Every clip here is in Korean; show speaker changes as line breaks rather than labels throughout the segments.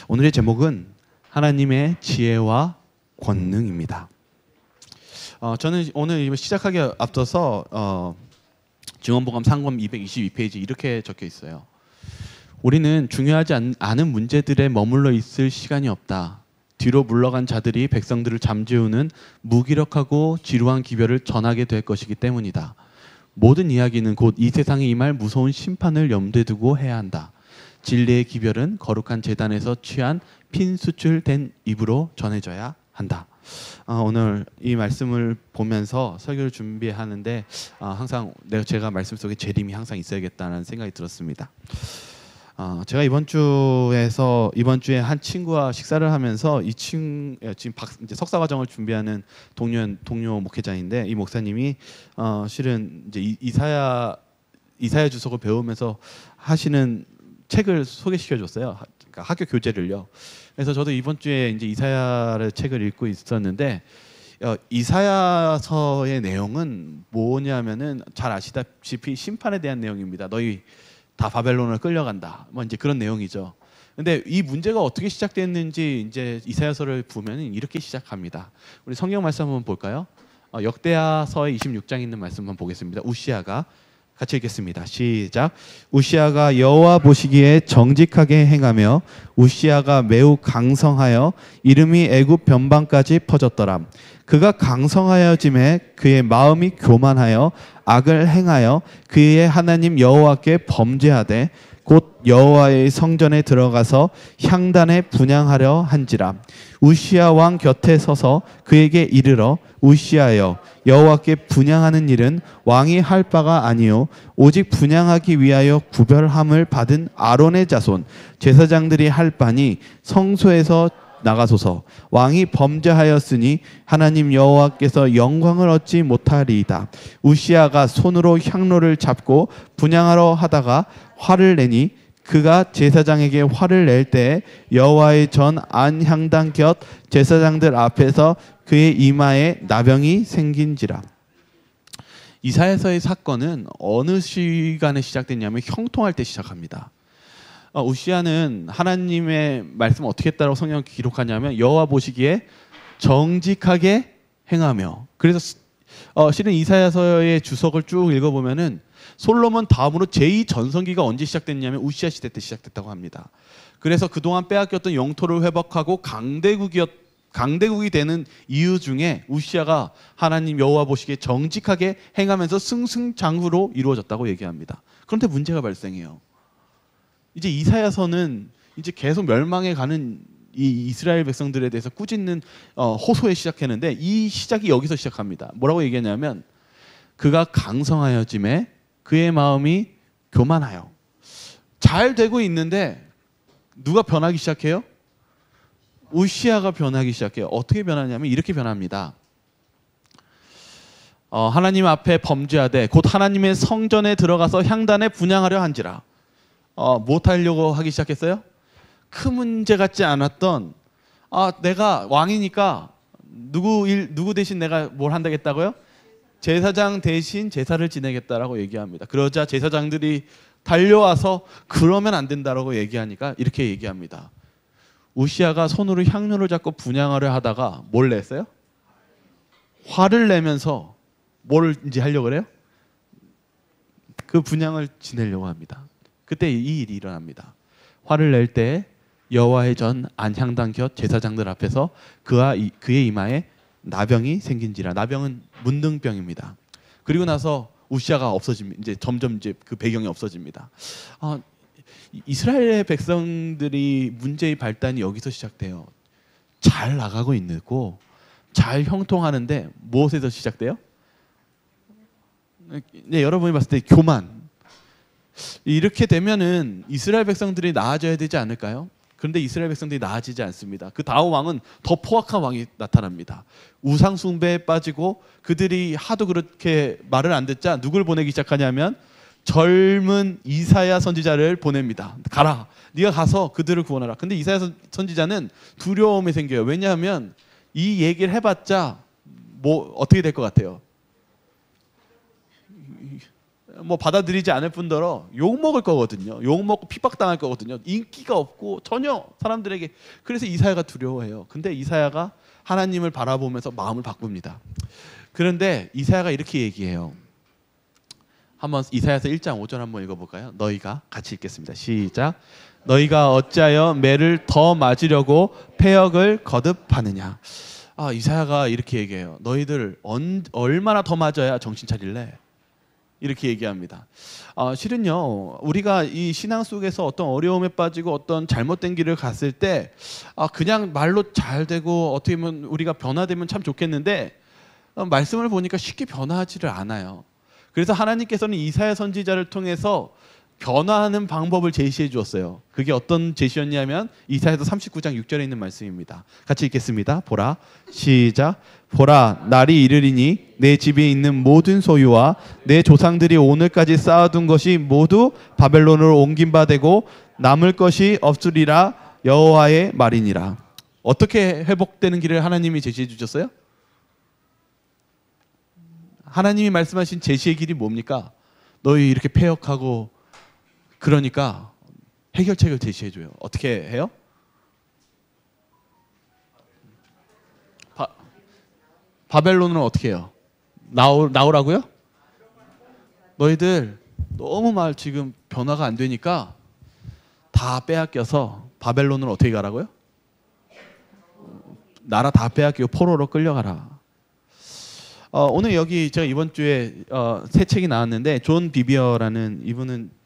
오늘의 제목은 하나님의 지혜와 권능입니다. 저는 오늘 시작하기 앞서서 증언복음 상권 222페이지 이렇게 적혀 있어요. 우리는 중요하지 않은 문제들에 머물러 있을 시간이 없다. 뒤로 물러간 자들이 백성들을 잠재우는 무기력하고 지루한 기별을 전하게 될 것이기 때문이다. 모든 이야기는 곧 이 세상에 임할 무서운 심판을 염두에 두고 해야 한다. 진리의 기별은 거룩한 제단에서 취한 핀 수출된 입으로 전해져야 한다. 오늘 이 말씀을 보면서 설교를 준비하는데 항상 제가 말씀 속에 재림이 항상 있어야겠다는 생각이 들었습니다. 제가 이번 주에 한 친구와 식사를 하면서 지금 이제 석사 과정을 준비하는 동료 목회자인데, 이 목사님이 실은 이제 이사야 주석을 배우면서 하시는 책을 소개시켜 줬어요. 그러니까 학교 교재를요. 그래서 저도 이번 주에 이제 이사야의 책을 읽고 있었는데, 이사야서의 내용은 뭐냐면은 잘 아시다시피 심판에 대한 내용입니다. 너희 다 바벨론을 끌려간다. 뭐 이제 그런 내용이죠. 근데 이 문제가 어떻게 시작됐는지 이제 이사야서를 보면 이렇게 시작합니다. 우리 성경 말씀 한번 볼까요? 역대하서의 26장에 있는 말씀 한번 보겠습니다. 우시아가 같이 읽겠습니다. 시작. 우시아가 여호와 보시기에 정직하게 행하며 우시아가 매우 강성하여 이름이 애굽 변방까지 퍼졌더라. 그가 강성하여짐에 그의 마음이 교만하여 악을 행하여 그의 하나님 여호와께 범죄하되 곧 여호와의 성전에 들어가서 향단에 분향하려 한지라. 우시아 왕 곁에 서서 그에게 이르러 우시아여, 여호와께 분향하는 일은 왕이 할 바가 아니요 오직 분향하기 위하여 구별함을 받은 아론의 자손 제사장들이 할 바니 성소에서 나가소서. 왕이 범죄하였으니 하나님 여호와께서 영광을 얻지 못하리이다. 우시아가 손으로 향로를 잡고 분향하러 하다가 화를 내니 그가 제사장에게 화를 낼 때에 여호와의 전 안향단 곁 제사장들 앞에서 그의 이마에 나병이 생긴지라. 이사야서의 사건은 어느 시간에 시작됐냐면 형통할 때 시작합니다. 우시아는 하나님의 말씀을 어떻게 했다고 성경을 기록하냐면 여호와 보시기에 정직하게 행하며. 그래서 실은 이사야서의 주석을 쭉 읽어보면은 솔로몬 다음으로 제2전성기가 언제 시작됐냐면 우시아 시대 때 시작됐다고 합니다. 그래서 그동안 빼앗겼던 영토를 회복하고 강대국이 되는 이유 중에 우시아가 하나님 여호와 보시기에 정직하게 행하면서 승승장구로 이루어졌다고 얘기합니다. 그런데 문제가 발생해요. 이제 이사야서는 이제 계속 멸망해 가는 이 이스라엘 백성들에 대해서 꾸짖는 호소에 시작했는데, 이 시작이 여기서 시작합니다. 뭐라고 얘기하냐면 그가 강성하여짐에 그의 마음이 교만하여. 잘 되고 있는데 누가 변하기 시작해요? 우시아가 변하기 시작해요. 어떻게 변하냐면 이렇게 변합니다. 하나님 앞에 범죄하되 곧 하나님의 성전에 들어가서 향단에 분향하려 한지라. 못하려고 하기 시작했어요? 큰 문제 같지 않았던 내가 왕이니까 누구 대신 내가 뭘 한다겠다고요? 제사장 대신 제사를 지내겠다라고 얘기합니다. 그러자 제사장들이 달려와서 그러면 안 된다라고 얘기하니까 이렇게 얘기합니다. 우시아가 손으로 향료를 잡고 분향하려 하다가 뭘 냈어요? 화를 내면서 뭘 이제 하려고 그래요? 그 분향을 지내려고 합니다. 그때 이 일이 일어납니다. 화를 낼 때 여호와의 전 안향단 곁 제사장들 앞에서 그의 이마에 나병이 생긴지라. 나병은 문둥병입니다. 그리고 나서 우시아가 없어집니다. 이제 점점 이제 그 배경이 없어집니다. 이스라엘의 백성들이 문제의 발단이 여기서 시작돼요. 잘 나가고 있고 잘 형통하는데 무엇에서 시작돼요? 네, 여러분이 봤을 때 교만. 이렇게 되면은 이스라엘 백성들이 나아져야 되지 않을까요? 그런데 이스라엘 백성들이 나아지지 않습니다. 그 다음 왕은 더 포악한 왕이 나타납니다. 우상 숭배에 빠지고 그들이 하도 그렇게 말을 안 듣자 누굴 보내기 시작하냐면 젊은 이사야 선지자를 보냅니다. 가라. 네가 가서 그들을 구원하라. 근데 이사야 선지자는 두려움이 생겨요. 왜냐하면 이 얘기를 해봤자 뭐 어떻게 될 것 같아요? 뭐 받아들이지 않을 뿐더러 욕 먹을 거거든요. 욕 먹고 핍박당할 거거든요. 인기가 없고 전혀 사람들에게. 그래서 이사야가 두려워해요. 근데 이사야가 하나님을 바라보면서 마음을 바꿉니다. 그런데 이사야가 이렇게 얘기해요. 한번 이사야서 1장 5절 한번 읽어볼까요? 너희가 같이 읽겠습니다. 시작. 너희가 어찌하여 매를 더 맞으려고 패역을 거듭하느냐. 이사야가 이렇게 얘기해요. 너희들 얼마나 더 맞아야 정신 차릴래? 이렇게 얘기합니다. 실은요, 우리가 이 신앙 속에서 어떤 어려움에 빠지고 어떤 잘못된 길을 갔을 때 그냥 말로 잘 되고 어떻게 보면 우리가 변화되면 참 좋겠는데 말씀을 보니까 쉽게 변화하지를 않아요. 그래서 하나님께서는 이사야 선지자를 통해서 변화하는 방법을 제시해 주었어요. 그게 어떤 제시였냐면 이사야서 39장 6절에 있는 말씀입니다. 같이 읽겠습니다. 보라, 시작. 보라, 날이 이르리니 내 집에 있는 모든 소유와 내 조상들이 오늘까지 쌓아둔 것이 모두 바벨론으로 옮긴 바 되고 남을 것이 없으리라 여호와의 말이니라. 어떻게 회복되는 길을 하나님이 제시해 주셨어요? 하나님이 말씀하신 제시의 길이 뭡니까? 너희 이렇게 패역하고 그러니까 해결책을 제시해줘요. 어떻게 해요? 바벨론은 어떻게 해요? 나오라고요? 너희들 너무 지금 변화가 안 되니까 다 빼앗겨서 바벨론을 어떻게 가라고요? 나라 다 빼앗기고 포로로 끌려가라. 오늘 여기 제가 이번 주에 새 책이 나왔는데 존 비비어라는 이분은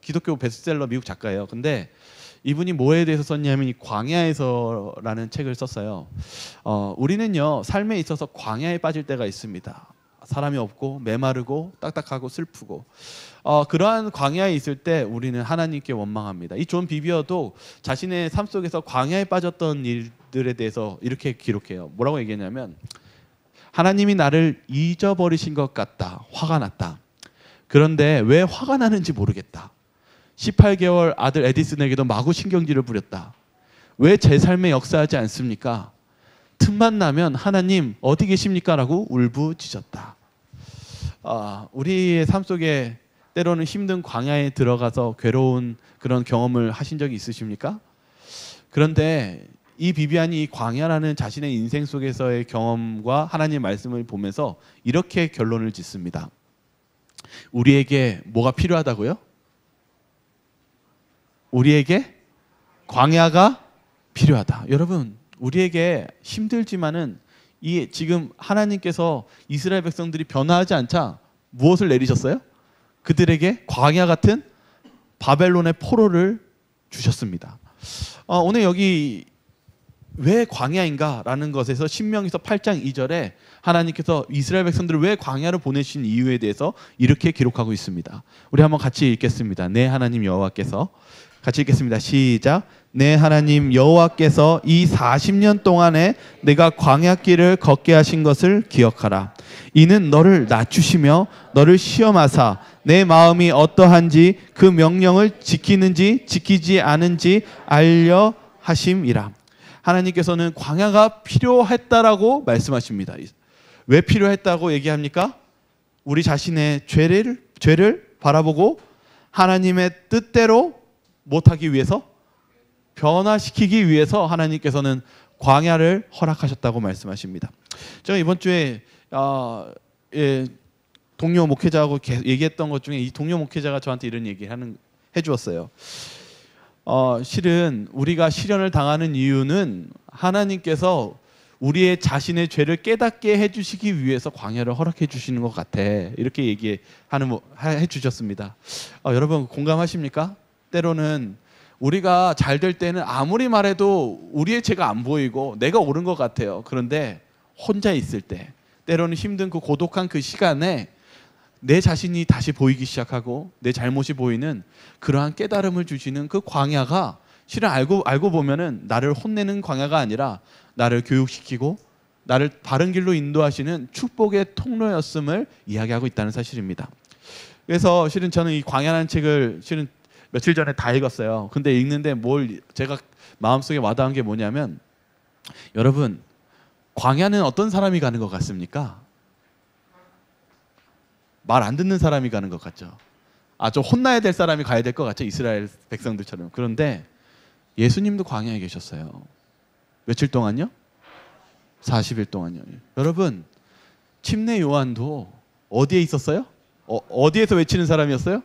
기독교 베스트셀러 미국 작가예요. 근데 이분이 뭐에 대해서 썼냐면 이 광야에서라는 책을 썼어요. 우리는요 삶에 있어서 광야에 빠질 때가 있습니다. 사람이 없고 메마르고 딱딱하고 슬프고 그러한 광야에 있을 때 우리는 하나님께 원망합니다. 이 존 비비어도 자신의 삶 속에서 광야에 빠졌던 일들에 대해서 이렇게 기록해요. 뭐라고 얘기했냐면 하나님이 나를 잊어버리신 것 같다. 화가 났다. 그런데 왜 화가 나는지 모르겠다. 18개월 아들 에디슨에게도 마구 신경질을 부렸다. 왜 제 삶에 역사하지 않습니까? 틈만 나면 하나님 어디 계십니까? 라고 울부짖었다. 우리의 삶 속에 때로는 힘든 광야에 들어가서 괴로운 그런 경험을 하신 적이 있으십니까? 그런데 이 비비안이 이 광야라는 자신의 인생 속에서의 경험과 하나님의 말씀을 보면서 이렇게 결론을 짓습니다. 우리에게 뭐가 필요하다고요? 우리에게 광야가 필요하다. 여러분, 우리에게 힘들지만은 이 지금 하나님께서 이스라엘 백성들이 변화하지 않자 무엇을 내리셨어요? 그들에게 광야 같은 바벨론의 포로를 주셨습니다. 오늘 여기 왜 광야인가라는 것에서 신명기서 8장 2절에 하나님께서 이스라엘 백성들을 왜 광야로 보내신 이유에 대해서 이렇게 기록하고 있습니다. 우리 한번 같이 읽겠습니다. 내 하나님 여호와께서 같이 읽겠습니다. 시작. 내 하나님 여호와께서 이 40년 동안에 내가 광야길을 걷게 하신 것을 기억하라. 이는 너를 낮추시며 너를 시험하사 내 마음이 어떠한지 그 명령을 지키는지 지키지 않은지 알려 하심이라. 하나님께서는 광야가 필요했다라고 말씀하십니다. 왜 필요했다고 얘기합니까? 우리 자신의 죄를 바라보고 하나님의 뜻대로 못하기 위해서, 변화시키기 위해서 하나님께서는 광야를 허락하셨다고 말씀하십니다. 제가 이번 주에 동료 목회자하고 얘기했던 것 중에 이 동료 목회자가 저한테 이런 얘기 해주었어요. 실은 우리가 시련을 당하는 이유는 하나님께서 우리의 자신의 죄를 깨닫게 해주시기 위해서 광야를 허락해 주시는 것 같아. 이렇게 해주셨습니다. 여러분 공감하십니까? 때로는 우리가 잘 될 때는 아무리 말해도 우리의 죄가 안 보이고 내가 옳은 것 같아요. 그런데 혼자 있을 때, 때로는 힘든 그 고독한 그 시간에 내 자신이 다시 보이기 시작하고 내 잘못이 보이는 그러한 깨달음을 주시는 그 광야가 실은 알고 보면은 나를 혼내는 광야가 아니라 나를 교육시키고 나를 바른 길로 인도하시는 축복의 통로였음을 이야기하고 있다는 사실입니다. 그래서 실은 저는 이 광야라는 책을 실은 며칠 전에 다 읽었어요. 근데 읽는데 제가 마음속에 와닿은 게 뭐냐면, 여러분 광야는 어떤 사람이 가는 것 같습니까? 말 안 듣는 사람이 가는 것 같죠. 좀 혼나야 될 사람이 가야 될 것 같죠. 이스라엘 백성들처럼. 그런데 예수님도 광야에 계셨어요. 며칠 동안요? 40일 동안요. 여러분, 침례 요한도 어디에 있었어요? 어디에서 외치는 사람이었어요?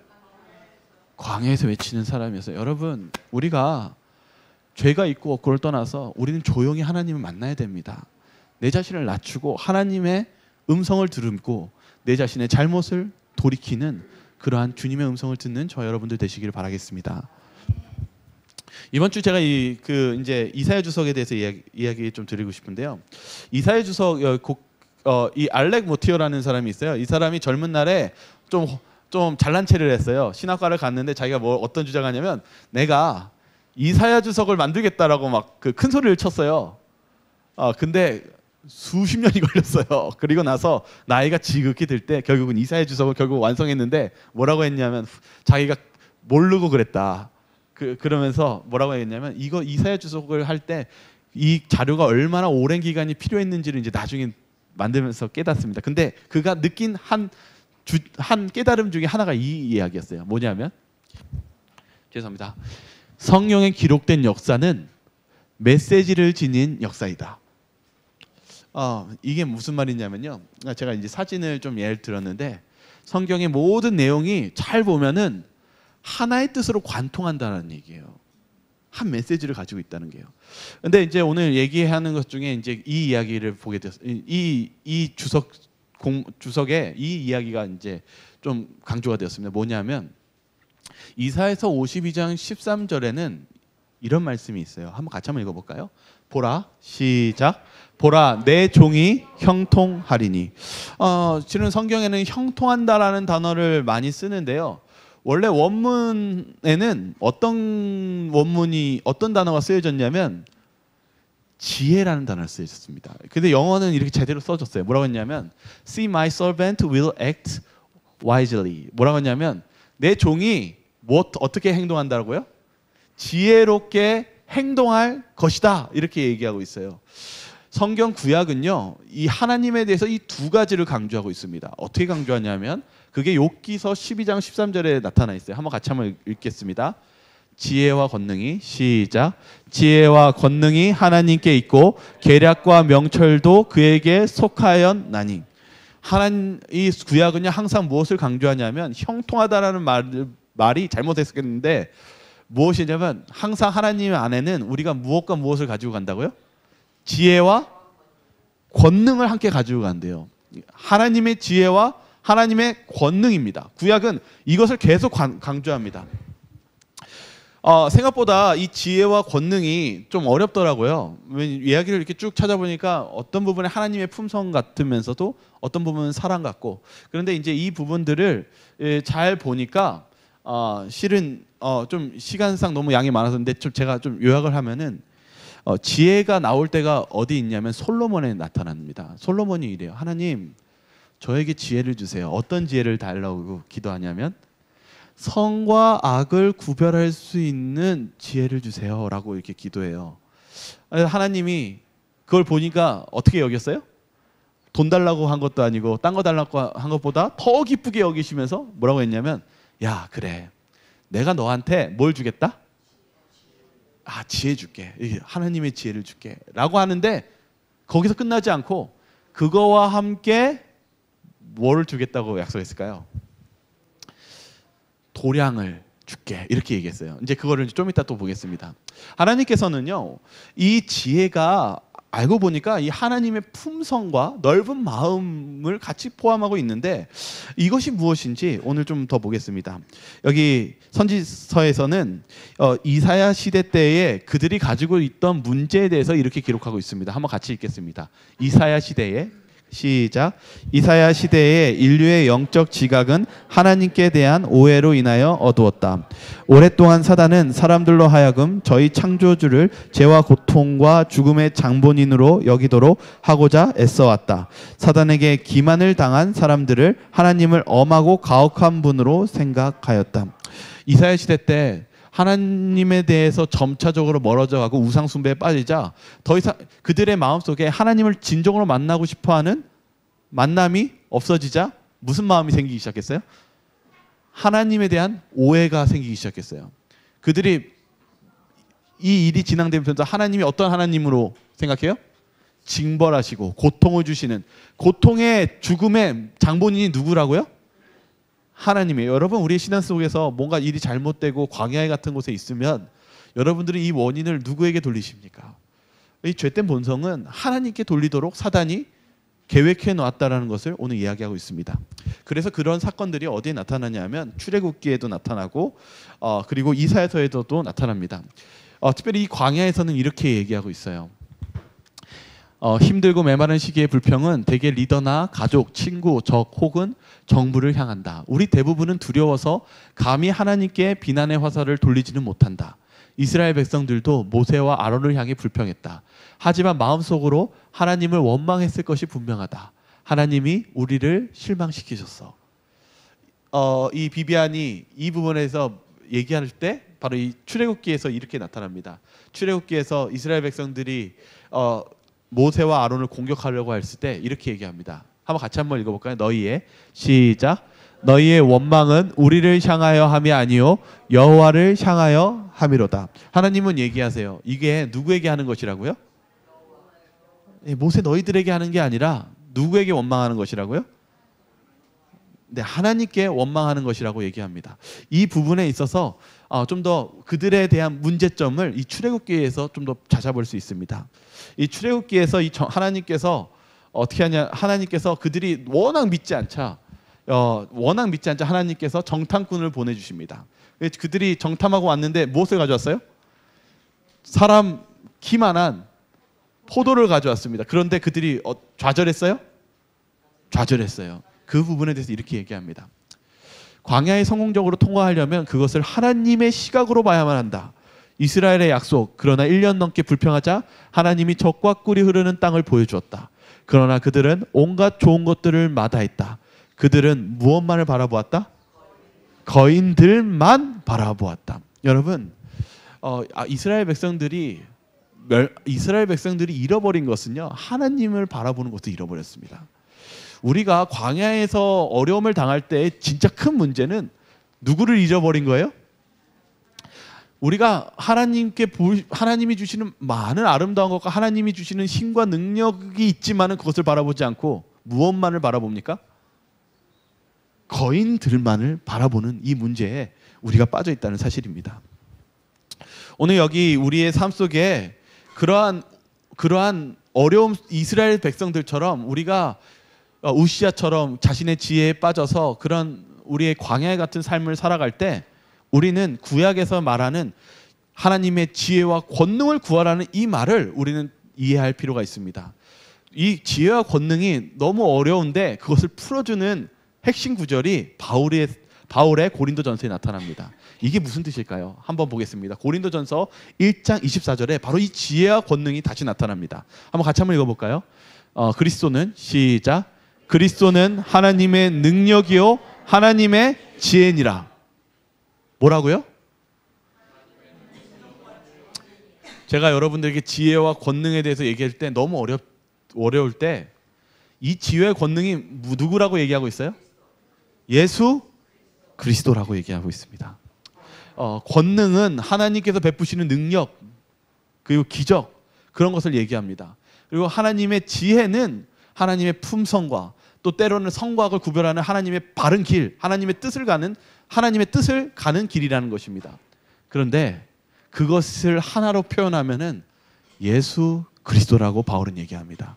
광야에서 외치는 사람이었어요. 여러분, 우리가 죄가 있고 없고를 떠나서 우리는 조용히 하나님을 만나야 됩니다. 내 자신을 낮추고 하나님의 음성을 들고 내 자신의 잘못을 돌이키는 그러한 주님의 음성을 듣는 저 여러분들 되시기를 바라겠습니다. 이번 주 제가 이제 이사야 주석에 대해서 이야기 좀 드리고 싶은데요. 이사야 주석 이 알렉 모티어라는 사람이 있어요. 이 사람이 젊은 날에 좀 잘난 체를 했어요. 신학과를 갔는데 자기가 어떤 주장하냐면 내가 이사야 주석을 만들겠다라고 막 그 큰 소리를 쳤어요. 근데 수십 년이 걸렸어요. 그리고 나서 나이가 지극히 들 때 결국은 이사야 주석을 결국 완성했는데 뭐라고 했냐면 자기가 모르고 그랬다. 그러면서 뭐라고 했냐면 이거 이사야 주석을 할 때 이 자료가 얼마나 오랜 기간이 필요했는지를 이제 나중에 만들면서 깨닫습니다. 근데 그가 느낀 한 깨달음 중에 하나가 이 이야기였어요. 뭐냐면 죄송합니다. 성경에 기록된 역사는 메시지를 지닌 역사이다. 이게 무슨 말이냐면요. 제가 이제 사진을 좀 예를 들었는데 성경의 모든 내용이 잘 보면은 하나의 뜻으로 관통한다는 얘기예요. 한 메시지를 가지고 있다는 게요. 근데 이제 오늘 얘기하는 것 중에 이제 이 이야기를 보게 됐어요. 이 주석에 이 이야기가 이제 좀 강조가 되었습니다. 뭐냐면 이사야서 52장 13절에는 이런 말씀이 있어요. 같이 한번 읽어볼까요? 보라, 시작. 보라, 내 종이 형통하리니. 실은 성경에는 형통한다라는 단어를 많이 쓰는데요. 원래 원문에는 어떤 단어가 쓰여졌냐면 지혜라는 단어가 쓰여졌습니다. 근데 영어는 이렇게 제대로 써졌어요. 뭐라고 했냐면 See my servant will act wisely. 뭐라고 했냐면 내 종이 어떻게 행동한다고요? 지혜롭게 행동할 것이다. 이렇게 얘기하고 있어요. 성경 구약은요, 이 하나님에 대해서 이 두 가지를 강조하고 있습니다. 어떻게 강조하냐면 그게 욥기서 12장 13절에 나타나 있어요. 같이 한번 읽겠습니다. 지혜와 권능이 시작. 지혜와 권능이 하나님께 있고 계략과 명철도 그에게 속하였나니. 이 구약은요 항상 무엇을 강조하냐면 형통하다라는 말이 잘못했었는데 무엇이냐면 항상 하나님 안에는 우리가 무엇과 무엇을 가지고 간다고요? 지혜와 권능을 함께 가지고 간대요. 하나님의 지혜와 하나님의 권능입니다. 구약은 이것을 계속 강조합니다. 생각보다 이 지혜와 권능이 좀 어렵더라고요. 이야기를 이렇게 쭉 찾아보니까 어떤 부분에 하나님의 품성 같으면서도 어떤 부분은 사랑 같고, 그런데 이제 이 부분들을 잘 보니까 실은 좀 시간상 너무 양이 많아서인데 제가 좀 요약을 하면은 지혜가 나올 때가 어디 있냐면 솔로몬에 나타납니다. 솔로몬이 이래요. 하나님, 저에게 지혜를 주세요. 어떤 지혜를 달라고 기도하냐면 선과 악을 구별할 수 있는 지혜를 주세요라고 이렇게 기도해요. 하나님이 그걸 보니까 어떻게 여겼어요? 돈 달라고 한 것도 아니고 딴 거 달라고 한 것보다 더 기쁘게 여기시면서 뭐라고 했냐면 야, 그래. 내가 너한테 뭘 주겠다? 지혜 줄게. 하나님의 지혜를 줄게. 라고 하는데 거기서 끝나지 않고 그거와 함께 뭐를 주겠다고 약속했을까요? 도량을 줄게. 이렇게 얘기했어요. 이제 그거를 좀 이따 또 보겠습니다. 하나님께서는요, 이 지혜가 알고 보니까 이 하나님의 품성과 넓은 마음을 같이 포함하고 있는데 이것이 무엇인지 오늘 좀 더 보겠습니다. 여기 선지서에서는 이사야 시대 때에 그들이 가지고 있던 문제에 대해서 이렇게 기록하고 있습니다. 한번 같이 읽겠습니다. 이사야 시대에 시작. 이사야 시대의 인류의 영적 지각은 하나님께 대한 오해로 인하여 어두웠다. 오랫동안 사단은 사람들로 하여금 저희 창조주를 죄와 고통과 죽음의 장본인으로 여기도록 하고자 애써왔다. 사단에게 기만을 당한 사람들을 하나님을 엄하고 가혹한 분으로 생각하였다. 이사야 시대 때 하나님에 대해서 점차적으로 멀어져 가고 우상 숭배에 빠지자 더 이상 그들의 마음속에 하나님을 진정으로 만나고 싶어하는 만남이 없어지자 무슨 마음이 생기기 시작했어요? 하나님에 대한 오해가 생기기 시작했어요. 그들이 이 일이 진행되면서 하나님이 어떤 하나님으로 생각해요? 징벌하시고 고통을 주시는, 고통의 죽음의 장본인이 누구라고요? 하나님이에요. 여러분, 우리의 신앙 속에서 뭔가 일이 잘못되고 광야 같은 곳에 있으면 여러분들이 이 원인을 누구에게 돌리십니까? 이 죄된 본성은 하나님께 돌리도록 사단이 계획해 놓았다라는 것을 오늘 이야기하고 있습니다. 그래서 그런 사건들이 어디에 나타나냐면 출애굽기에도 나타나고 그리고 이사야서에도 나타납니다. 특별히 이 광야에서는 이렇게 얘기하고 있어요. 힘들고 메마른 시기의 불평은 대개 리더나 가족, 친구, 적 혹은 정부를 향한다. 우리 대부분은 두려워서 감히 하나님께 비난의 화살을 돌리지는 못한다. 이스라엘 백성들도 모세와 아론을 향해 불평했다. 하지만 마음속으로 하나님을 원망했을 것이 분명하다. 하나님이 우리를 실망시키셨어. 이 비비안이 이 부분에서 얘기할 때 바로 이 출애굽기에서 이렇게 나타납니다. 출애굽기에서 이스라엘 백성들이 모세와 아론을 공격하려고 했을 때 이렇게 얘기합니다. 한번 같이 한번 읽어볼까요? 너희의 시작. 너희의 원망은 우리를 향하여 함이 아니요 여호와를 향하여 함이로다. 하나님은 얘기하세요. 이게 누구에게 하는 것이라고요? 모세 너희들에게 하는 게 아니라 누구에게 원망하는 것이라고요? 네, 하나님께 원망하는 것이라고 얘기합니다. 이 부분에 있어서 좀 더 그들에 대한 문제점을 이 출애굽기에서 좀 더 찾아볼 수 있습니다. 이 출애굽기에서 하나님께서 어떻게 하냐? 하나님께서 그들이 워낙 믿지 않자 하나님께서 정탐꾼을 보내주십니다. 그들이 정탐하고 왔는데 무엇을 가져왔어요? 사람 키만한 포도를 가져왔습니다. 그런데 그들이 좌절했어요? 좌절했어요. 그 부분에 대해서 이렇게 얘기합니다. 광야에 성공적으로 통과하려면 그것을 하나님의 시각으로 봐야만 한다. 이스라엘의 약속, 그러나 1년 넘게 불평하자 하나님이 적과 꿀이 흐르는 땅을 보여주었다. 그러나 그들은 온갖 좋은 것들을 마다했다. 그들은 무엇만을 바라보았다? 거인들만 바라보았다. 여러분, 이스라엘 백성들이 잃어버린 것은요, 하나님을 바라보는 것도 잃어버렸습니다. 우리가 광야에서 어려움을 당할 때 진짜 큰 문제는 누구를 잃어버린 거예요? 우리가 하나님이 주시는 많은 아름다운 것과 하나님이 주시는 힘과 능력이 있지만은 그것을 바라보지 않고 무엇만을 바라봅니까? 거인들만을 바라보는 이 문제에 우리가 빠져 있다는 사실입니다. 오늘 여기 우리의 삶 속에 그러한 어려움, 이스라엘 백성들처럼 우리가 우시아처럼 자신의 지혜에 빠져서 그런 우리의 광야 같은 삶을 살아갈 때 우리는 구약에서 말하는 하나님의 지혜와 권능을 구하라는 이 말을 우리는 이해할 필요가 있습니다. 이 지혜와 권능이 너무 어려운데 그것을 풀어주는 핵심 구절이 바울의 고린도전서에 나타납니다. 이게 무슨 뜻일까요? 한번 보겠습니다. 고린도전서 1장 24절에 바로 이 지혜와 권능이 다시 나타납니다. 한번 같이 한번 읽어볼까요? 그리스도는 시작. 그리스도는 하나님의 능력이요 하나님의 지혜니라. 뭐라고요? 제가 여러분들에게 지혜와 권능에 대해서 얘기할 때 너무 어려울 때 이 지혜와 권능이 누구라고 얘기하고 있어요? 예수 그리스도라고 얘기하고 있습니다. 권능은 하나님께서 베푸시는 능력 그리고 기적 그런 것을 얘기합니다. 그리고 하나님의 지혜는 하나님의 품성과 또 때로는 성과 악을 구별하는 하나님의 바른 길, 하나님의 뜻을 가는 길이라는 것입니다. 그런데 그것을 하나로 표현하면은 예수 그리스도라고 바울은 얘기합니다.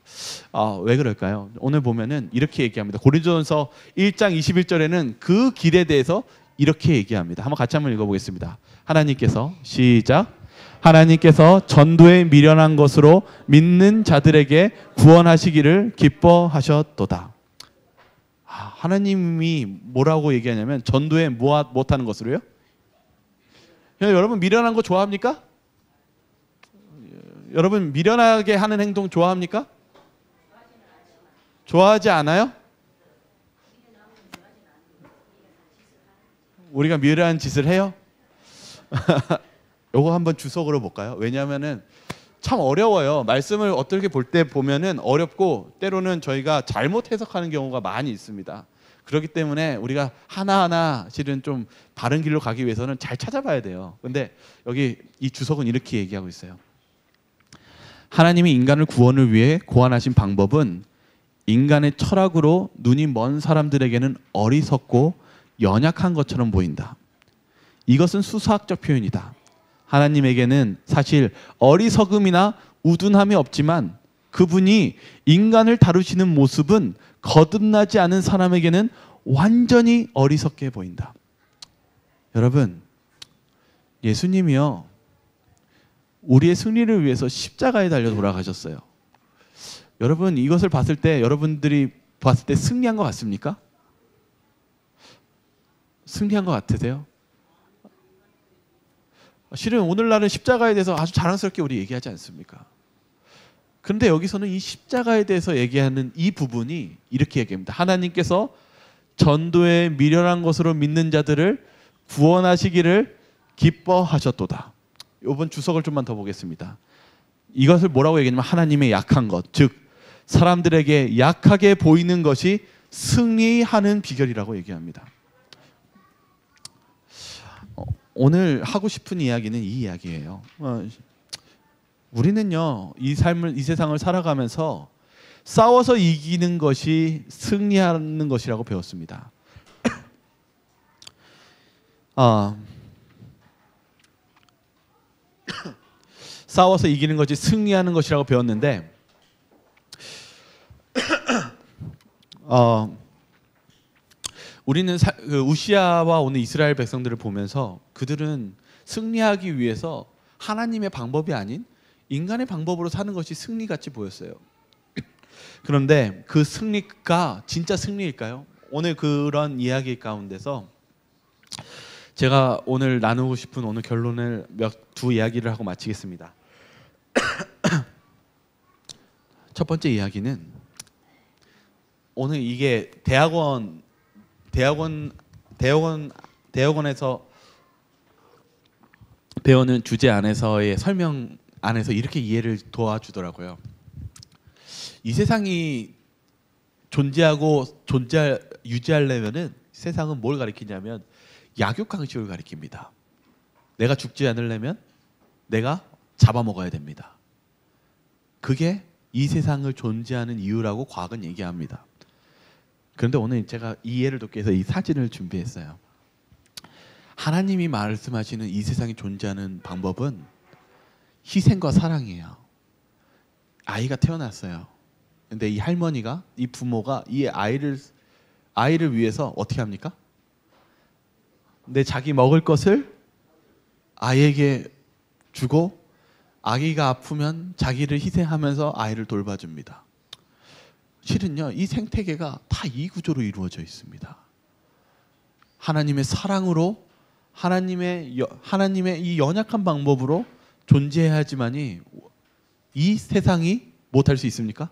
왜 그럴까요? 오늘 보면은 이렇게 얘기합니다. 고린도전서 1장 21절에는 그 길에 대해서 이렇게 얘기합니다. 한번 같이 한번 읽어보겠습니다. 하나님께서 시작. 하나님께서 전도에 미련한 것으로 믿는 자들에게 구원하시기를 기뻐하셨도다. 하나님이 뭐라고 얘기하냐면 전도에 못하는 것으로요? 여러분 미련한 거 좋아합니까? 여러분 미련하게 하는 행동 좋아합니까? 좋아하지 않아요? 우리가 미련한 짓을 해요? 요거 한번 주석으로 볼까요? 왜냐하면은 참 어려워요. 말씀을 어떻게 볼 때 보면은 어렵고 때로는 저희가 잘못 해석하는 경우가 많이 있습니다. 그렇기 때문에 우리가 하나하나 실은 좀 바른 길로 가기 위해서는 잘 찾아봐야 돼요. 근데 여기 이 주석은 이렇게 얘기하고 있어요. 하나님이 인간을 구원을 위해 고안하신 방법은 인간의 철학으로 눈이 먼 사람들에게는 어리석고 연약한 것처럼 보인다. 이것은 수사학적 표현이다. 하나님에게는 사실 어리석음이나 우둔함이 없지만 그분이 인간을 다루시는 모습은 거듭나지 않은 사람에게는 완전히 어리석게 보인다. 여러분, 예수님이요, 우리의 승리를 위해서 십자가에 달려 돌아가셨어요. 여러분, 이것을 봤을 때 여러분들이 봤을 때 승리한 것 같습니까? 승리한 것 같으세요? 실은 오늘날은 십자가에 대해서 아주 자랑스럽게 우리 얘기하지 않습니까? 그런데 여기서는 이 십자가에 대해서 얘기하는 이 부분이 이렇게 얘기합니다. 하나님께서 전도에 미련한 것으로 믿는 자들을 구원하시기를 기뻐하셨도다. 이번 주석을 좀만 더 보겠습니다. 이것을 뭐라고 얘기하냐면 하나님의 약한 것, 즉 사람들에게 약하게 보이는 것이 승리하는 비결이라고 얘기합니다. 오늘 하고 싶은 이야기는 이 이야기예요. 우리는요, 이 삶을, 이 세상을 살아가면서 싸워서 이기는 것이 승리하는 것이라고 배웠습니다. 싸워서 이기는 것이 승리하는 것이라고 배웠는데, 우리는 우시아와 오늘 이스라엘 백성들을 보면서 그들은 승리하기 위해서 하나님의 방법이 아닌 인간의 방법으로 사는 것이 승리같이 보였어요. 그런데 그 승리가 진짜 승리일까요? 오늘 그런 이야기 가운데서 제가 오늘 나누고 싶은 오늘 결론을 두 이야기를 하고 마치겠습니다. 첫 번째 이야기는 오늘 이게 대학원에서 배우는 주제 안에서의 설명 안에서 이렇게 이해를 도와주더라고요. 이 세상이 유지하려면은 세상은 뭘 가리키냐면 약육강식을 가리킵니다. 내가 죽지 않으려면 내가 잡아먹어야 됩니다. 그게 이 세상을 존재하는 이유라고 과학은 얘기합니다. 그런데 오늘 제가 이해를 돕기 위해서 이 사진을 준비했어요. 하나님이 말씀하시는 이 세상이 존재하는 방법은 희생과 사랑이에요. 아이가 태어났어요. 근데 이 할머니가, 이 부모가 이 아이를 위해서 어떻게 합니까? 자기 먹을 것을 아이에게 주고 아기가 아프면 자기를 희생하면서 아이를 돌봐줍니다. 실은요, 이 생태계가 다 이 구조로 이루어져 있습니다. 하나님의 사랑으로, 하나님의 이 연약한 방법으로 존재해야지만이 이 세상이 못할 수 있습니까?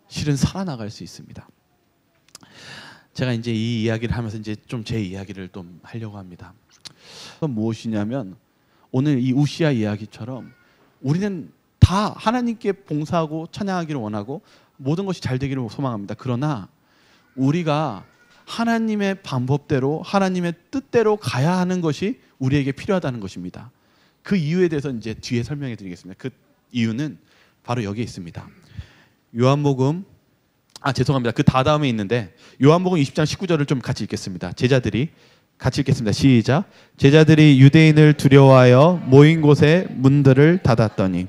실은 살아나갈 수 있습니다. 제가 이제 이 이야기를 하면서 이제 좀 제 이야기를 좀 하려고 합니다. 그건 무엇이냐면 오늘 이 우시아 이야기처럼 우리는 다 하나님께 봉사하고 찬양하기를 원하고 모든 것이 잘 되기를 소망합니다. 그러나 우리가 하나님의 방법대로 하나님의 뜻대로 가야 하는 것이 우리에게 필요하다는 것입니다. 그 이유에 대해서 이제 뒤에 설명해 드리겠습니다. 그 이유는 바로 여기에 있습니다. 요한복음 죄송합니다. 그 다음에 있는데 요한복음 20장 19절을 좀 같이 읽겠습니다. 제자들이 같이 읽겠습니다. 시작. 제자들이 유대인을 두려워하여 모인 곳에 문들을 닫았더니.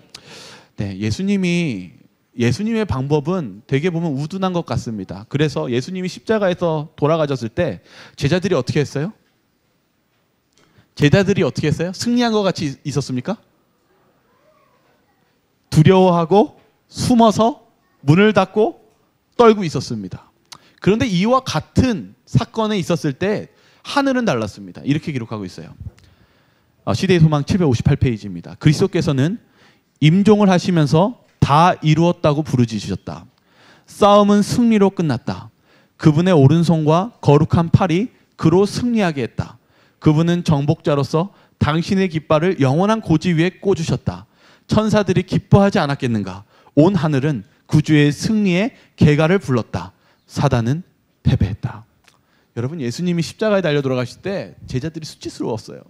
네, 예수님의 방법은 되게 보면 우둔한 것 같습니다. 그래서 예수님이 십자가에서 돌아가셨을 때 제자들이 어떻게 했어요? 승리한 것 같이 있었습니까? 두려워하고 숨어서 문을 닫고 떨고 있었습니다. 그런데 이와 같은 사건에 있었을 때 하늘은 달랐습니다. 이렇게 기록하고 있어요. 시대의 소망 758페이지입니다. 그리스도께서는 임종을 하시면서 다 이루었다고 부르짖으셨다. 싸움은 승리로 끝났다. 그분의 오른손과 거룩한 팔이 그로 승리하게 했다. 그분은 정복자로서 당신의 깃발을 영원한 고지 위에 꽂으셨다. 천사들이 기뻐하지 않았겠는가? 온 하늘은 구주의 승리의 개가를 불렀다. 사단은 패배했다. 여러분, 예수님이 십자가에 달려 돌아가실 때 제자들이 수치스러웠어요.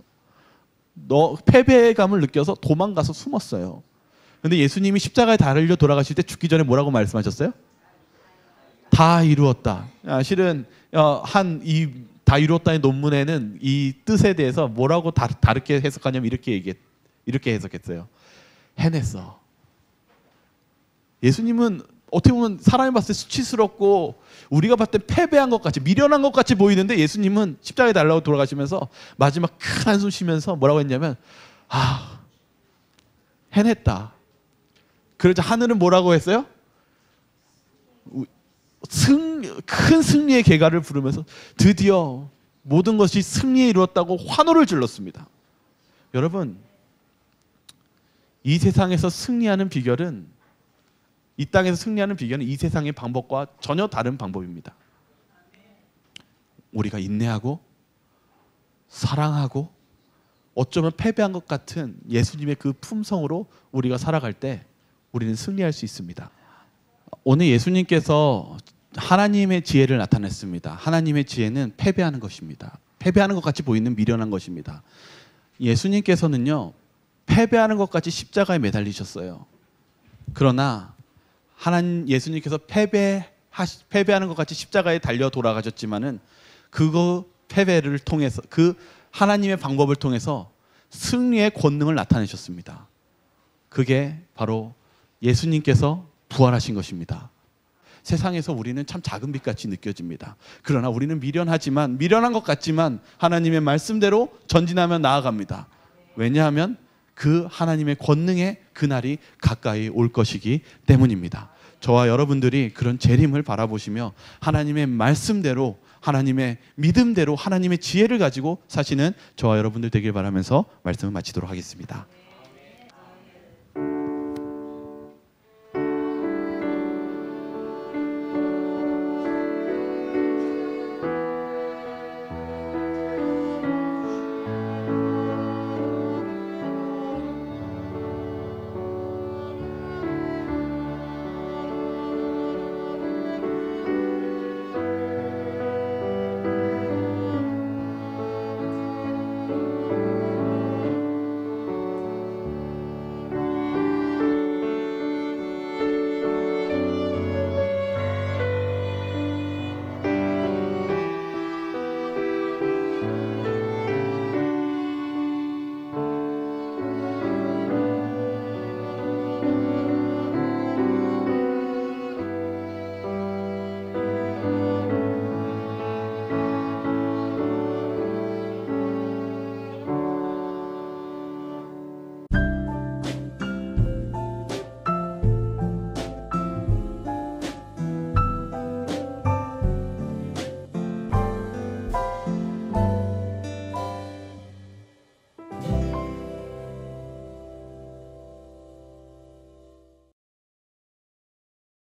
패배감을 느껴서 도망가서 숨었어요. 근데 예수님이 십자가에 달려 돌아가실 때 죽기 전에 뭐라고 말씀하셨어요? 다 이루었다. 실은 다 이루었다의 논문에는 이 뜻에 대해서 뭐라고 다르게 해석하냐면 이렇게 해석했어요. 해냈어. 예수님은 어떻게 보면 사람이 봤을 때 수치스럽고 우리가 봤을 때 패배한 것 같이, 미련한 것 같이 보이는데, 예수님은 십자가에 달라고 돌아가시면서 마지막 큰 한숨 쉬면서 뭐라고 했냐면 해냈다. 그러자 하늘은 뭐라고 했어요? 큰 승리의 개가를 부르면서 드디어 모든 것이 승리에 이루었다고 환호를 질렀습니다. 여러분, 이 세상에서 승리하는 비결은, 이 땅에서 승리하는 비결은 이 세상의 방법과 전혀 다른 방법입니다. 우리가 인내하고 사랑하고 어쩌면 패배한 것 같은 예수님의 그 품성으로 우리가 살아갈 때 우리는 승리할 수 있습니다. 오늘 예수님께서 하나님의 지혜를 나타냈습니다. 하나님의 지혜는 패배하는 것입니다. 패배하는 것 같이 보이는 미련한 것입니다. 예수님께서는요, 패배하는 것 같이 십자가에 매달리셨어요. 그러나 예수님께서 패배하는 것 같이 십자가에 달려 돌아가셨지만은 그 패배를 통해서, 그 하나님의 방법을 통해서 승리의 권능을 나타내셨습니다. 그게 바로 예수님께서 부활하신 것입니다. 세상에서 우리는 참 작은 빛같이 느껴집니다. 그러나 우리는 미련한 것 같지만 하나님의 말씀대로 전진하며 나아갑니다. 왜냐하면 그 하나님의 권능의 그날이 가까이 올 것이기 때문입니다. 저와 여러분들이 그런 재림을 바라보시며 하나님의 말씀대로, 하나님의 믿음대로, 하나님의 지혜를 가지고 사시는 저와 여러분들 되길 바라면서 말씀을 마치도록 하겠습니다.